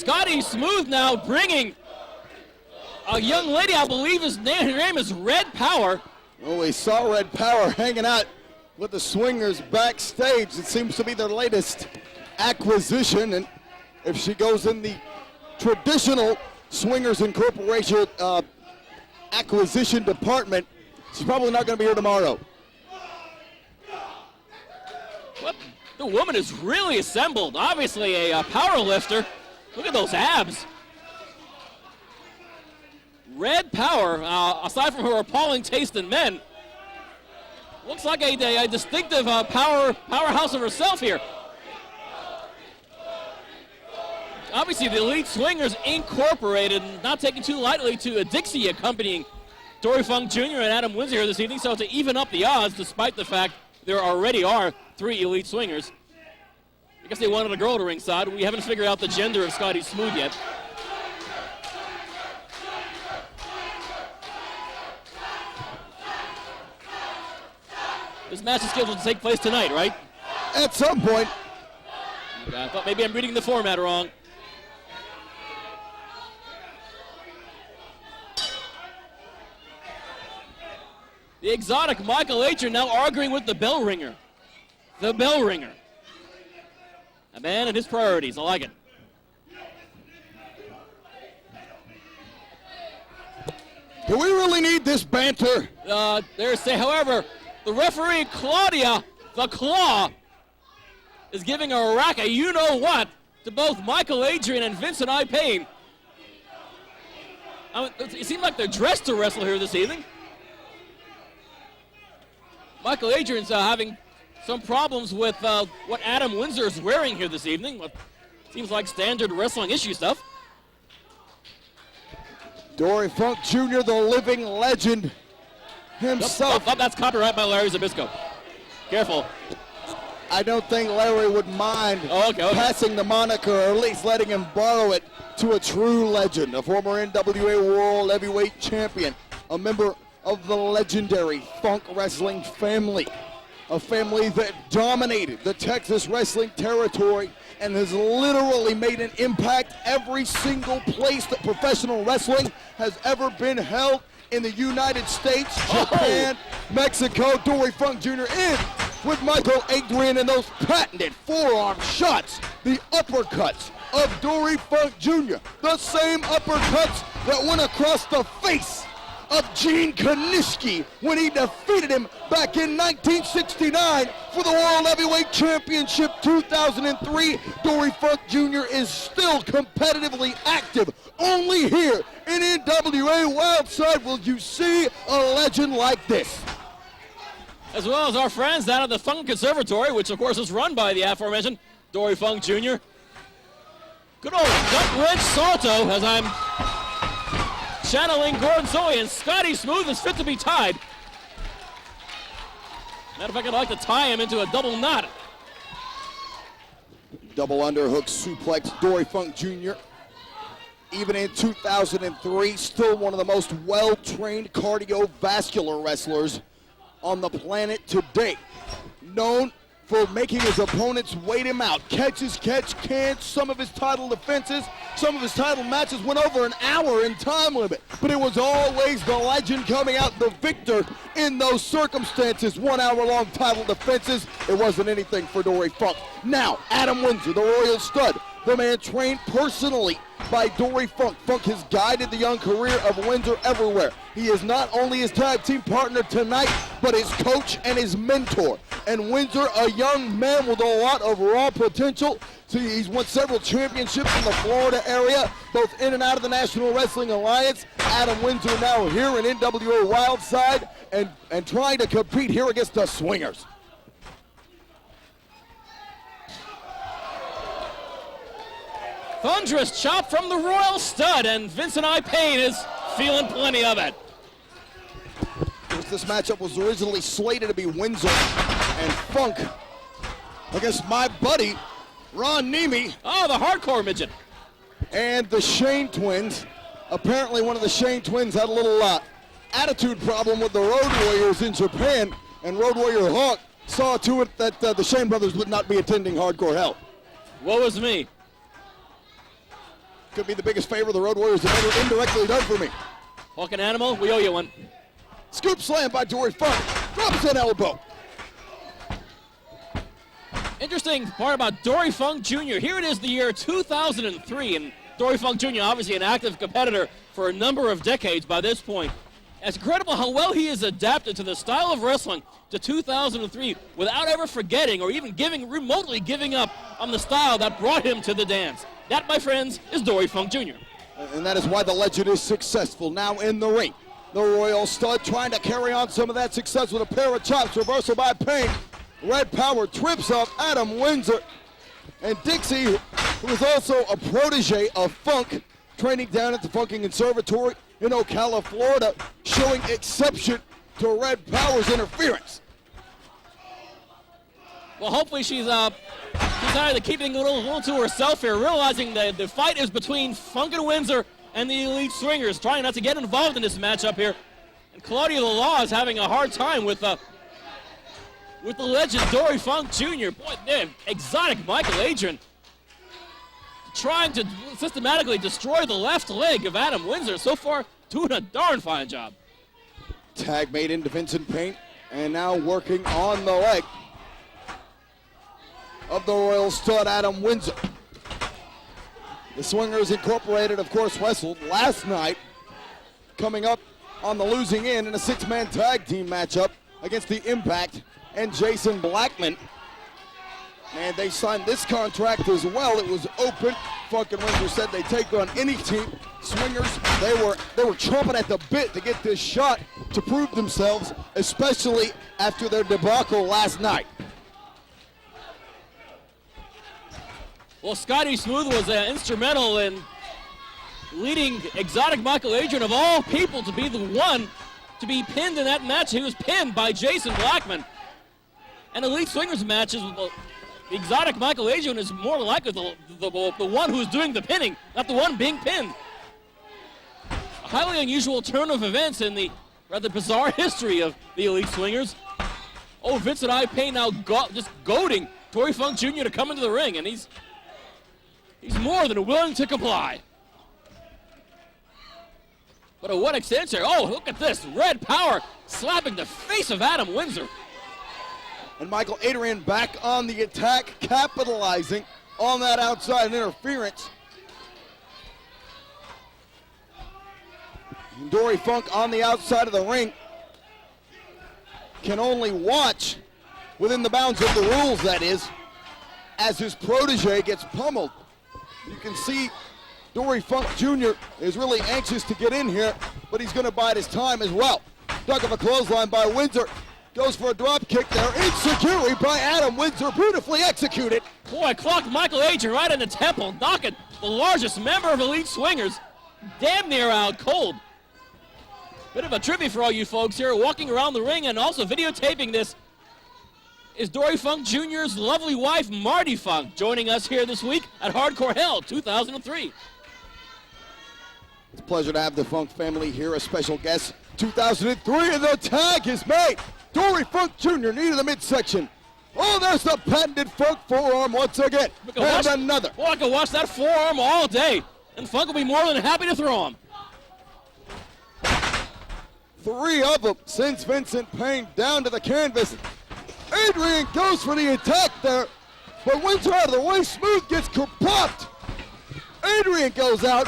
Scotty Smooth now bringing a young lady, I believe her name is Red Power. Well, we saw Red Power hanging out with the Swingers backstage. It seems to be their latest acquisition, and if she goes in the traditional Swingers Incorporated acquisition department, she's probably not going to be here tomorrow. Well, the woman is really assembled. Obviously a power lifter. Look at those abs. Red Power, aside from her appalling taste in men, looks like a distinctive powerhouse of herself here. Obviously, the Elite Swingers Incorporated, not taking too lightly to a Dixie accompanying Dory Funk Jr. and Adam Windsor here this evening, so to even up the odds, despite the fact there already are 3 Elite Swingers. I guess they wanted a girl to ringside. We haven't figured out the gender of Scotty Smooth yet. This match is scheduled to take place tonight, right? At some point. I thought maybe I'm reading the format wrong. The exotic Mikael Adyan now arguing with the bell ringer. The bell ringer. A man and his priorities. I like it. Do we really need this banter? However, the referee, Claudia, the Claw, is giving a rack of you-know-what to both Mikael Adyan and Vincent I. Payne. It seems like they're dressed to wrestle here this evening. Mikael Adrian's having some problems with what Adam Windsor is wearing here this evening. What seems like standard wrestling issue stuff. Dory Funk Jr., the living legend himself. Oh, that's copyright by Larry Zbyszko. Careful. I don't think Larry would mind passing the moniker, or at least letting him borrow it, to a true legend, a former NWA World Heavyweight Champion, a member of the legendary Funk Wrestling family, a family that dominated the Texas wrestling territory and has literally made an impact every single place that professional wrestling has ever been held in the United States, Japan, Mexico. Dory Funk Jr. in with Mikael Adyan and those patented forearm shots, the uppercuts of Dory Funk Jr., the same uppercuts that went across the face of Gene Kanischke when he defeated him back in 1969 for the World Heavyweight Championship 2003. Dory Funk Jr. is still competitively active. Only here in NWA Wildside will you see a legend like this. As well as our friends down at the Funk Conservatory, which of course is run by the aforementioned Dory Funk Jr. Good old gut wrench salto as I'm channeling Gordon Zoe, and Scotty Smooth is fit to be tied. Matter of fact, I'd like to tie him into a double knot. Double underhook suplex. Dory Funk Jr., even in 2003, still one of the most well-trained cardiovascular wrestlers on the planet today. Known for making his opponents wait him out. Catches, can. Some of his title defenses, some of his title matches went over an hour in time limit. But it was always the legend coming out the victor in those circumstances. 1 hour-long title defenses. It wasn't anything for Dory Funk. Now, Adam Windsor, the Royal Stud, the man trained personally by Dory Funk. Funk has guided the young career of Windsor everywhere. He is not only his tag team partner tonight, but his coach and his mentor. And Windsor, a young man with a lot of raw potential. See, he's won several championships in the Florida area, both in and out of the National Wrestling Alliance. Adam Windsor now here in NWA Wildside and trying to compete here against the Swingers. Thunderous chop from the Royal Stud, and Vincent I. Payne is feeling plenty of it. This matchup was originally slated to be Windsor and Funk against my buddy, Ron Nemi. Oh, the hardcore midget. And the Shane twins. Apparently one of the Shane twins had a little attitude problem with the Road Warriors in Japan, and Road Warrior Hawk saw to it that the Shane brothers would not be attending Hardcore Hell. Woe is me. Could be the biggest favor the Road Warriors have ever indirectly done for me. Hawk and Animal, we owe you one. Scoop slam by Dory Funk. Drops an elbow. Interesting part about Dory Funk Jr. Here it is the year 2003, and Dory Funk Jr. obviously an active competitor for a number of decades by this point. It's incredible how well he has adapted to the style of wrestling to 2003 without ever forgetting or even remotely giving up on the style that brought him to the dance. That, my friends, is Dory Funk Jr. And that is why the legend is successful now in the ring. The Royal Stud trying to carry on some of that success with a pair of chops, reversal by Payne. Red Power trips off Adam Windsor. And Dixie, who is also a protege of Funk, training down at the Funking Conservatory in Ocala, Florida, showing exception to Red Power's interference. Well, hopefully she's decided to keep things a little to herself here, realizing that the fight is between Funk and Windsor and the Elite Swingers, trying not to get involved in this matchup here. And Claudia the Law is having a hard time with the legend Dory Funk Jr. Boy, damn, exotic Mikael Adyan trying to systematically destroy the left leg of Adam Windsor. So far, doing a darn fine job. Tag made into Vincent Paint, and now working on the leg of the Royal Stud, Adam Windsor. The Swingers Incorporated, of course, wrestled last night, coming up on the losing end in a six-man tag team matchup against the Impact and Jason Blackman. And they signed this contract as well. It was open. Funk and Windsor said they take on any team. Swingers, they were chomping at the bit to get this shot to prove themselves, especially after their debacle last night. Well, Scotty Smooth was instrumental in leading exotic Mikael Adyan of all people to be the one to be pinned in that match. He was pinned by Jason Blackman. And Elite Swingers matches, the exotic Mikael Adyan is more than likely the one who's doing the pinning, not the one being pinned. A highly unusual turn of events in the rather bizarre history of the Elite Swingers. Oh, Vincent Payne now just goading Dory Funk Jr. to come into the ring, and he's more than willing to comply. But to what extent here? Oh, look at this. Red Power slapping the face of Adam Windsor. And Mikael Adyan back on the attack, capitalizing on that outside interference. And Dory Funk on the outside of the ring can only watch within the bounds of the rules, that is, as his protege gets pummeled. You can see Dory Funk Jr. is really anxious to get in here, but he's going to bide his time as well. Dug of a clothesline by Windsor. Goes for a drop kick there. Insecurity by Adam Windsor. Beautifully executed. Boy, clocked Mikael Adyan right in the temple, knocking the largest member of Elite Swingers damn near out cold. Bit of a trivia for all you folks here walking around the ring and also videotaping this is Dory Funk Jr.'s lovely wife, Marty Funk, joining us here this week at Hardcore Hell 2003. It's a pleasure to have the Funk family here, a special guest. 2003, and the tag is made. Dory Funk Jr. knee to the midsection. Oh, there's the patented Funk forearm once again. And another. Boy, I could watch that forearm all day, and Funk will be more than happy to throw him. 3 of them sends Vincent Payne down to the canvas. Adyan goes for the attack there, but Windsor out of the way. Smooth gets popped. Adyan goes out.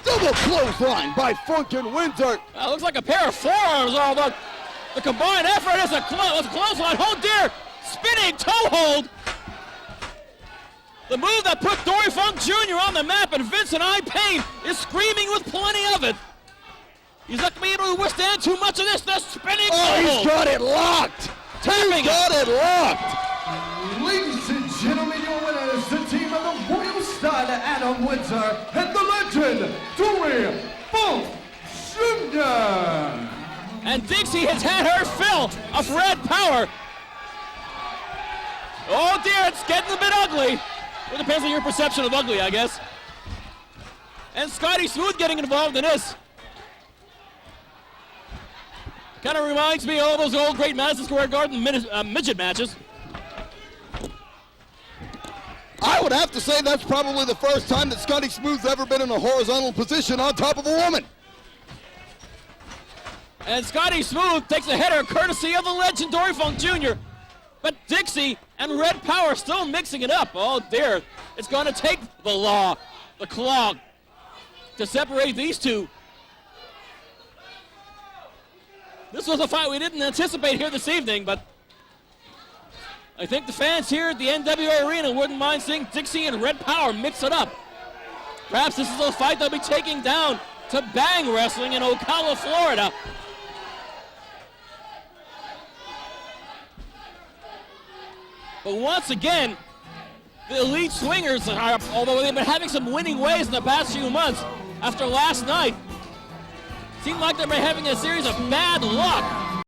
Double clothesline by Funk and Windsor. Looks like a pair of forearms, although the combined effort is a clothesline. Oh dear, spinning toe hold. The move that put Dory Funk Jr. on the map, and Vincent Payne is screaming with plenty of it. He's not going to be able to withstand too much of this. The spinning toe hold. He's got it locked. He's got it locked. Ladies and gentlemen, your winners, the team of the Royal Stud, Adam Windsor, and the legend, Dory Funk Jr. And Dixie has had her fill of Red Power. Oh dear, it's getting a bit ugly. It depends on your perception of ugly, I guess. And Scotty Smooth getting involved in this. Kind of reminds me of all those old great Madison Square Garden midget matches. I would have to say that's probably the first time that Scotty Smooth's ever been in a horizontal position on top of a woman. And Scotty Smooth takes a header courtesy of the legend Dory Funk Jr. But Dixie and Red Power still mixing it up. Oh dear, it's going to take the law, the claw, to separate these two. This was a fight we didn't anticipate here this evening, but I think the fans here at the NWA Arena wouldn't mind seeing Dixie and Red Power mix it up. Perhaps this is a fight they'll be taking down to Bang Wrestling in Ocala, Florida. But once again, the Elite Swingers, although they've been having some winning ways in the past few months, after last night, seemed like they've been having a series of bad luck.